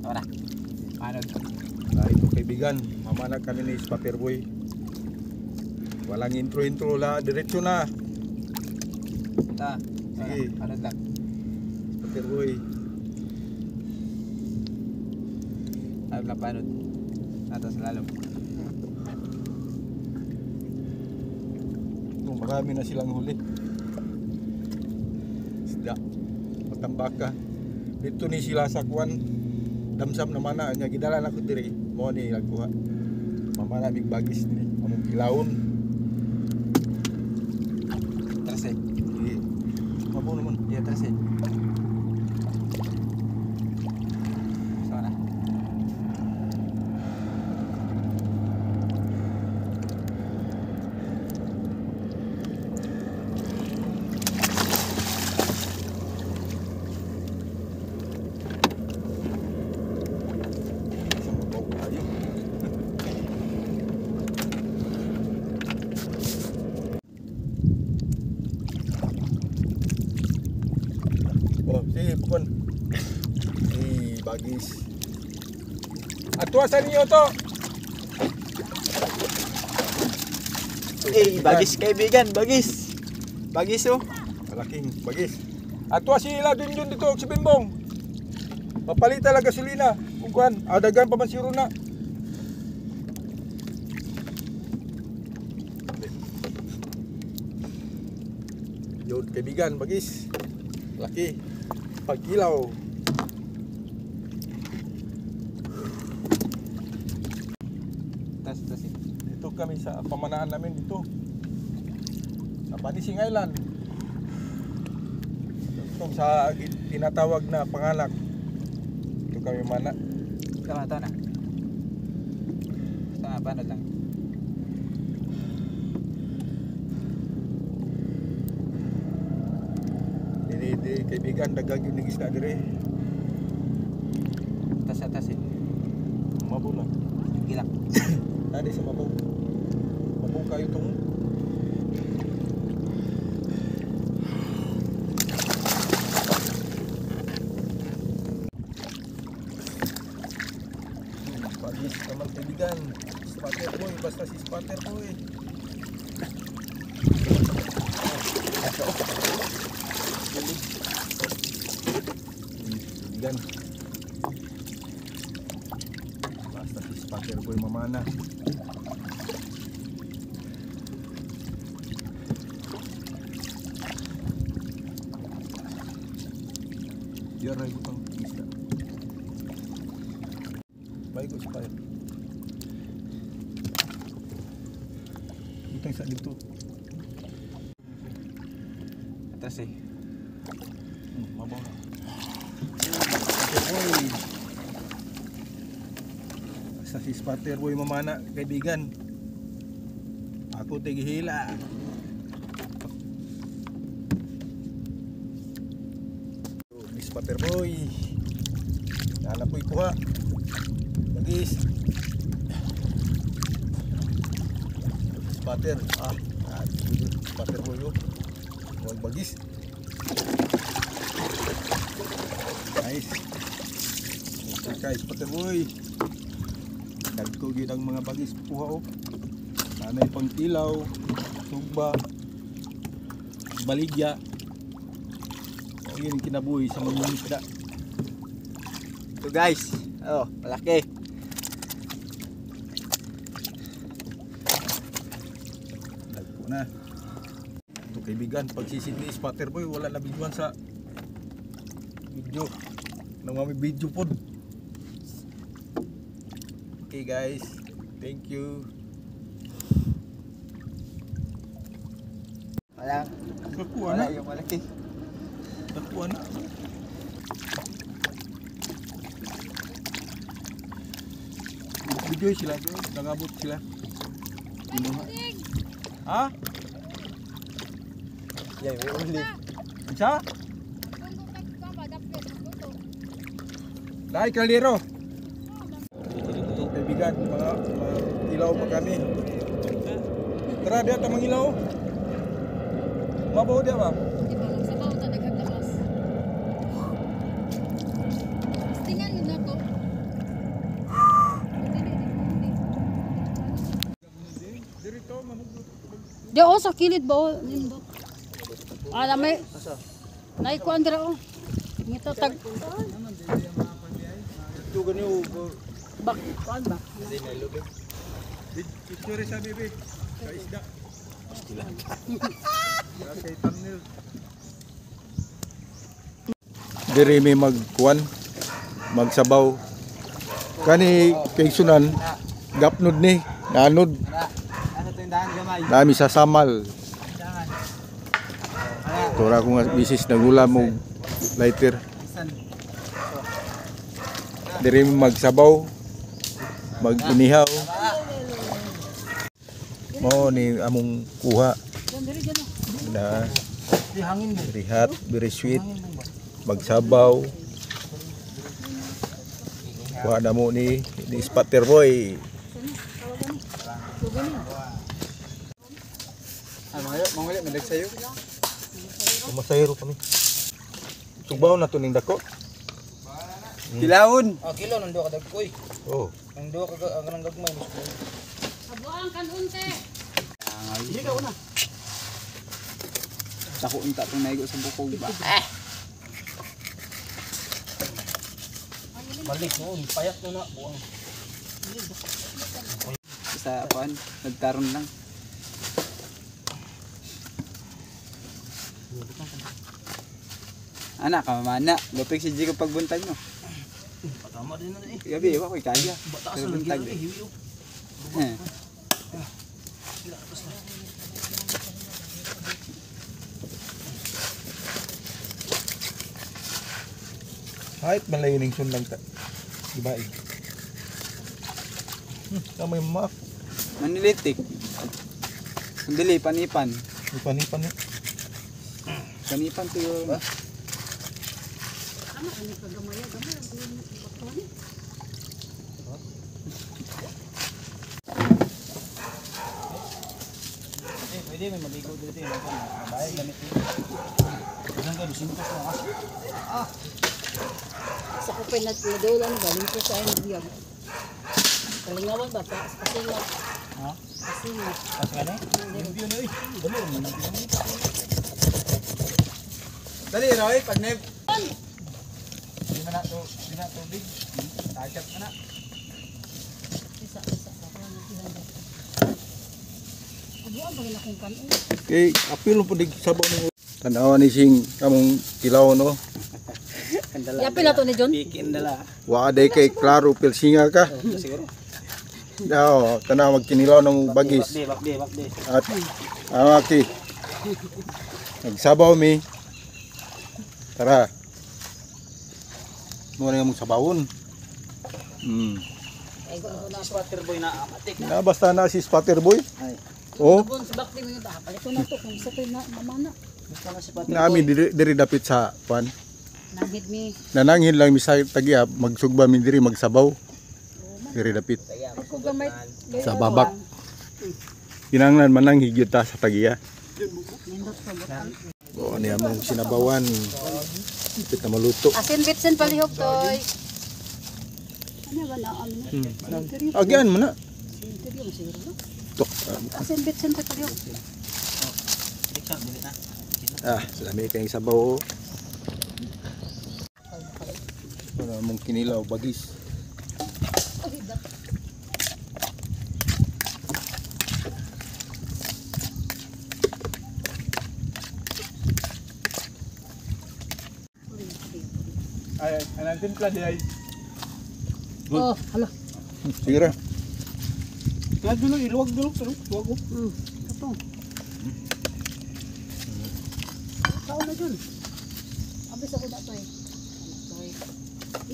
Tara. Ano? Ito kaibigan, mamanag kami ni Spaterboy. Walang intro-intro la, diretso na. Ta. Sige. Ano lang? Spaterboy. Ano lang panod? Atas lalo. Marami na silang huli. Isda, matambaka. Dito ni sila sa kuwan. Damsam naman na nya gidala na ko diri. Mo ni nagkuha. Mamana big bagis diri. Among kilawon. Trase. Sige. Mabo naman. Iya trase. Sana. Oh, sige, pukon. Bagis. Atwasan niyo to. Bagis kaibigan, bagis. Bagis oh. Malaking bagis. Atwa sila din dito si Bimbong. Papalit talaga gasolina. Kung kuan, adagan pa man si Runa. Yun, kaibigan, bagis. Laki. Pagkilaw. Tas. Dito kami sa pamanahan namin dito. Sa Panising Island. Ito sa tinatawag na panganak. Dito kami mana. Tama na. Tama panod lang. Di kaibigan, dagang yung isda dire. Tas eh. Mabaw na. Gilak. Tadi sa mabaw. Mabaw kayo itong. Bagis naman kaibigan. Spaterboy, basta si Spaterboy. Kaibigan. Basta si Spaterboy mamana. Biar ray butang isda. Baik ko Spater. Butang sa dito. Tas eh. Mabaw na. Spaterboy. Sa si Spaterboy mamana kaibigan. Ako tigihila. Ni Spaterboy. Nana po ikuha. Bagis. Spater. Spaterboy yo. Huwag bagis. Nice. Okay, Spaterboy. Dagko gid ang mga bagis puha oh. Nanay pang tilaw, sugba, baligya. Ayun kinabuhi sa mga isda. Ito guys. Oh, malaki. Dagko na. Ito kaibigan, pagsisid ni Spaterboy wala na videoan sa video. Nang mami video pod. Okay guys, thank you. Nakuha na. Yung malaki. Nakuha na. Video sila bro, nangabot sila. Kinuha. Ha? Yan, may uli. Isa? Dahil kaldero. Ito kaibigan, mga ilaw pa kami. Tara, dia tamang ilaw. Mabaw dia ba? Di o sa kilid ba o nindot. Ala may naikuan dira o. Ngito tag Ito ganyo. bak kuan ba. Picture sa bibi. Sa isda. Kay thumbnail. Diri may magkuan, magsabaw. Kani kay sunan gapnod ni, nanod. Ano tindahan gamay? Nami sa samal. Tora ko nga bisis nagulam mo lighter. Isan. Diri may magsabaw, mag-inihaw. Mo ni among kuha Diri dyan o. na Di hangin mo. very hot, very sweet. Magsabaw. Kuha na mo ni Spatter Boy. Ah, mangulit madag sayo. Masayro kami. Subaw na to ning dako. Kilawon. Ah, kilo nang duha ka dagkoy. Oh. Ang duha ka ang gagmay mo. Habuang kan unte. Hindi ka una. Dako unta tong naigo sa bukog ba. Balik mo, payat mo na buang. Sa kuan, nagtaron lang. Anak, kamamana. Lupig si Jigo pagbuntag no. Patama din na eh. Gabi, iwa ko'y kaya. Bata Pero sa buntag. lagi hiwi. Eh. Kahit malayo ning sun lang ta. Diba eh. Kamay mo Manilitik. Sandali, panipan. Ipanipan ni. Panipan to yun. Ano ani kagamaya gamay ang bakwan ni. Eh, pwede may maligo dito eh. Mabay gamit eh. Diyan ka bisin ko sa kasi. Sa ko pinat nadulan galing ko sa ayong biyag. Kalingawan ba pa? Kasingat. Ha? Kasingat. Pas ka na? Review na eh. Dali mo. Dali, Roy, pag neb. Di na to, di na tubig. Tagkat ka na. Isa sa ko na tihanda. Habuang ba akong kanon? Kay apil mo pud sabaw ning tanawa ni sing kamong kilaw no. Kandala. Yapil na to ni John. Pikin dala. Wa day kay klaro pilsinga ka. Siguro. Daw tanaw magkinilaw ng bagis. Bakde. At aki. Nagsabaw mi. Tara. Mo na mong sabawon. Ay ko na Spatter boy na amatik. Na basta na si Spatter Boy. Ay. Oh, Bon sa bakti mo ta. Palito na to kung sa na mamana. Gusto na si Spatter nami diri dapit sa pan. Nangit mi. Nananghin lang mi sa tagiya magsugba mi diri magsabaw. Diri dapit. Ko gamay. Sa babak. Kinanglan manang higyot ta sa tagiya. Nindot sa butan. O niya mong sinabawan. Pit na maluto. Asin bitsin palihog toy. Ano ba na ano? Agyan mo na. Interview mo siguro. No? Tok. Asin bitsin toy palihog. Diksa dili na. Lami kayong sabaw. Wala mong kinilaw bagis. Ay, anong timpla di ay. Oh, hala. Sige ra. Kaya dulu iluwag dulu sa luwag ko. Katong. Kao na dun. Abis ako na to eh.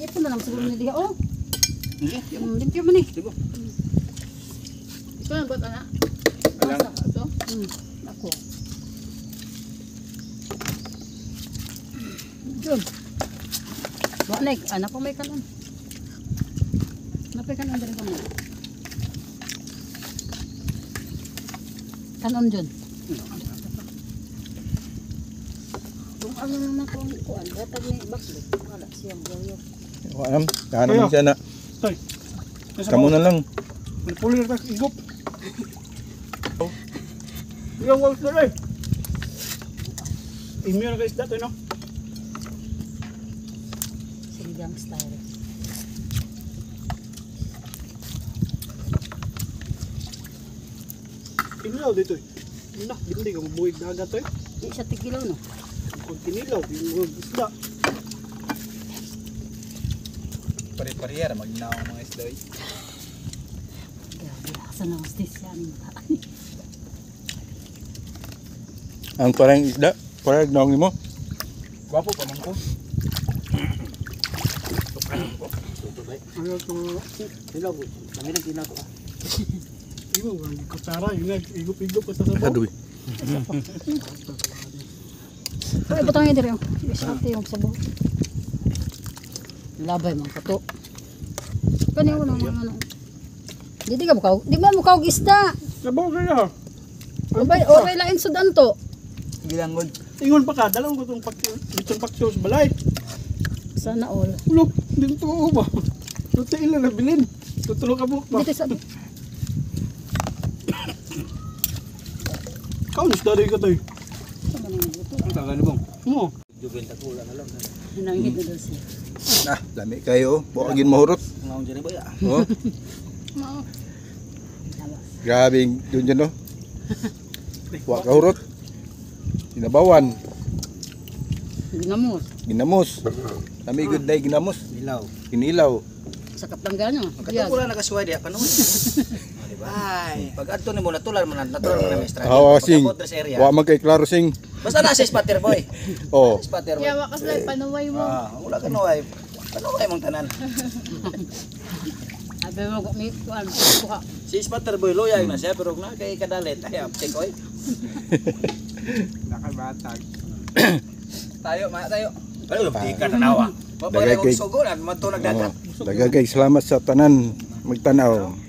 Ipon na lang siguro ni diha. Oh, limpyo man eh. Diba? Ito na ba't anak? Alang. Ito? Ako. Diyon. Wanek, anak ko may kanon. Napay kanon din ko mo. Kanon dyan. Kung ano na kung kuan, gatag ni baklo. Wala siyang gayo. Waam, kanan siya na. Toy. Kamu na lang. Pulir tak igop. Yung walls na rin. Immune na kayo isda to, no? Sinigang style. Kinilaw dito eh. Yun na, hindi ka mabuhig dagat to eh. Di siya tigilaw, no? Kung kinilaw, yung isda. Pare-parehera, maginaw ang mga isda eh. Grabe, asan na hostis yan. Ang parang isda, parang naongin mo. Gwapo pa man ko. Ano to? Kinilaw, kami rin kinato ah. Ibo, ang kutsara, yun nga, igop-igop ka sa sabaw. Aduh. Ay, butang yun rin. Ate yung sabo. Labay mga kato. Kanya ko nang ano. Di ka bukaw. Di ba mukaw isda? Sabaw kaya. Okay lain sudan to. Gilangod. Ingon pa ka, dalawang ko itong paksyo sa balay. Sana all. Ulo, hindi to ba? Tuti ilan na bilin. Tutulo ka buhok ba? Dito sa Kau nisda rin ka tayo. Ang tagal bong. Oo. Jubel takula na lang. Hinangit na doon siya. Nah, lami kayo. Buwagin mahurot. Ngaon dyan ba ya? Oh, grabe yun dyan, no? Wa kahurot. Ginabawan. Ginamos. Ginamos. Lami good day ginamos. Nilaw. Kinilaw. Sa kaplangga niya. Katukula nakasuway diya kanon. Ay, pag adto nimo natulan man natural man may strike. Hawa sing. area. Wa magkay klaro sing. Basta na sa spatter boy. Oh. Spatter boy. Yawa ka sila, panuway mo. Ah, wala ka noy. Panuway mong tanan. Abi mo kung may kuhan. Kuha. Si spatter boy loyal na siya pero na kay kadalit ay aptek oy. Nakabatag. Tayo, tayo. Pero di ka tanawa. Babay Dagay ko kay- sugo na mato nagdagat. Dagagay salamat sa tanan magtanaw.